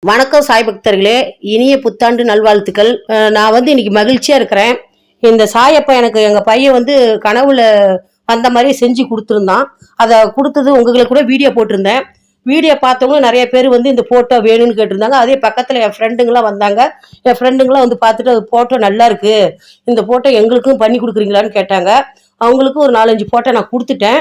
வணக்கம் சாய் பக்தர்களே, இனிய புத்தாண்டு நல்வாழ்த்துக்கள். நான் இன்னைக்கு மகிழ்ச்சியா இருக்கிறேன். இந்த சாயப்பா எனக்கு எங்க பையன் கனவுல அந்த மாதிரி செஞ்சு கொடுத்துருந்தான். அதை கொடுத்தது உங்களுக்கு கூட வீடியோ போட்டிருந்தேன். வீடியோ பார்த்தவங்க நிறைய பேர் இந்த போட்டோ வேணும்னு கேட்டிருந்தாங்க. அதே பக்கத்தில் என் ஃப்ரெண்டுங்களாம் வந்தாங்க. என் ஃப்ரெண்டுங்களாம் பார்த்துட்டு அது போட்டோ நல்லா இருக்கு, இந்த போட்டோ எங்களுக்கும் பண்ணி கொடுக்குறீங்களான்னு கேட்டாங்க. அவங்களுக்கு ஒரு 4-5 போட்டோ நான் கொடுத்துட்டேன்.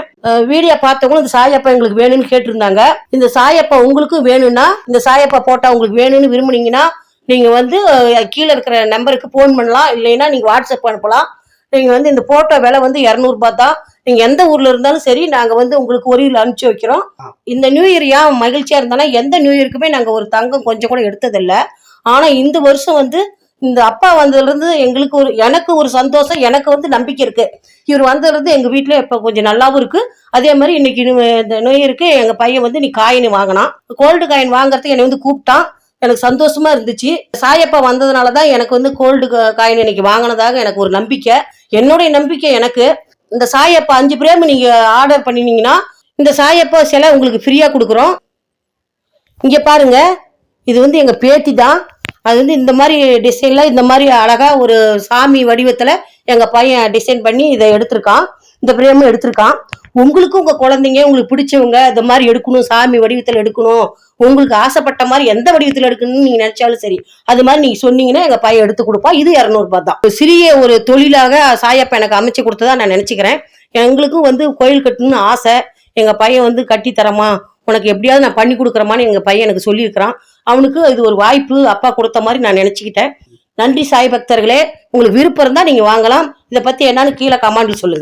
வீடியோ பார்த்தவங்களும் இந்த சாயப்பா எங்களுக்கு வேணும்னு கேட்டிருந்தாங்க. இந்த சாயப்பா உங்களுக்கும் வேணும்னா, இந்த சாயப்பா போட்டோ உங்களுக்கு வேணும்னு விரும்புனீங்கன்னா நீங்க கீழே இருக்கிற நம்பருக்கு போன் பண்ணலாம். இல்லைன்னா நீங்க வாட்ஸ்அப் அனுப்பலாம். நீங்க இந்த போட்டோ விலை 200 தான். நீங்க எந்த ஊர்ல இருந்தாலும் சரி, நாங்க உங்களுக்கு கொரியர்ல அனுப்பிச்சு வைக்கிறோம். இந்த நியூ இயர் ஏன் மகிழ்ச்சியா இருந்தாலும், எந்த நியூ இயருக்குமே நாங்க ஒரு தங்கம் கொஞ்சம் கூட எடுத்ததில்லை. ஆனா இந்த வருஷம் இந்த அப்பா வந்ததுல இருந்து எனக்கு ஒரு சந்தோஷம், எனக்கு நம்பிக்கை இருக்கு. இவர் வந்ததுல இருந்து எங்க வீட்டுல இப்ப கொஞ்சம் நல்லாவும் இருக்கு. அதே மாதிரி இன்னைக்கு இந்த நியூ இயருக்கு எங்க பையன் நீ காயின் வாங்கினான். கோல்டு காயின் வாங்குறதுக்கு என்னை கூப்பிட்டான். எனக்கு சந்தோஷமா இருந்துச்சு. சாயப்பா வந்ததுனாலதான் எனக்கு கோல்டு காயின் இன்னைக்கு வாங்கினதாக எனக்கு ஒரு நம்பிக்கை. என்னுடைய நம்பிக்கை எனக்கு இந்த சாயப்பா 5 பிரேம் நீங்க ஆர்டர் பண்ணினீங்கன்னா இந்த சாயப்பா சிலை உங்களுக்கு ஃப்ரீயா கொடுக்குறோம். இங்க பாருங்க, இது எங்க பேத்தி தான். அது இந்த மாதிரி டிசைன்ல இந்த மாதிரி அழகா ஒரு சாமி வடிவத்துல எங்க பையன் டிசைன் பண்ணி இதை எடுத்திருக்கான். இந்த பிரேமும் எடுத்திருக்கான். உங்களுக்கும் உங்க குழந்தைங்க உங்களுக்கு பிடிச்சவங்க இந்த மாதிரி எடுக்கணும், சாமி வடிவத்தில் எடுக்கணும், உங்களுக்கு ஆசைப்பட்ட மாதிரி எந்த வடிவத்தில் எடுக்கணும்னு நீங்க நினைச்சாலும் சரி, அது மாதிரி நீங்க சொன்னீங்கன்னா எங்க பையன் எடுத்து கொடுப்பா. இது 200 தான். சிறிய ஒரு தொழிலாக சாயப்பா எனக்கு அமைச்சு கொடுத்ததா நான் நினைச்சுக்கிறேன். எங்களுக்கும் கோயில் கட்டணும்னு ஆசை. எங்க பையன் கட்டி தரமா, உனக்கு எப்படியாவது நான் பண்ணி கொடுக்குறமான்னு எங்க பையன் எனக்கு சொல்லியிருக்கிறான். அவனுக்கு இது ஒரு வாய்ப்பு அப்பா கொடுத்த மாதிரி நான் நினைச்சுக்கிட்டேன். நன்றி சாய் பக்தர்களே. உங்களுக்கு விருப்பம் இருந்தா நீங்க வாங்கலாம். இதை பத்தி என்னன்னு கீழே கமெண்ட்ல சொல்லுங்க.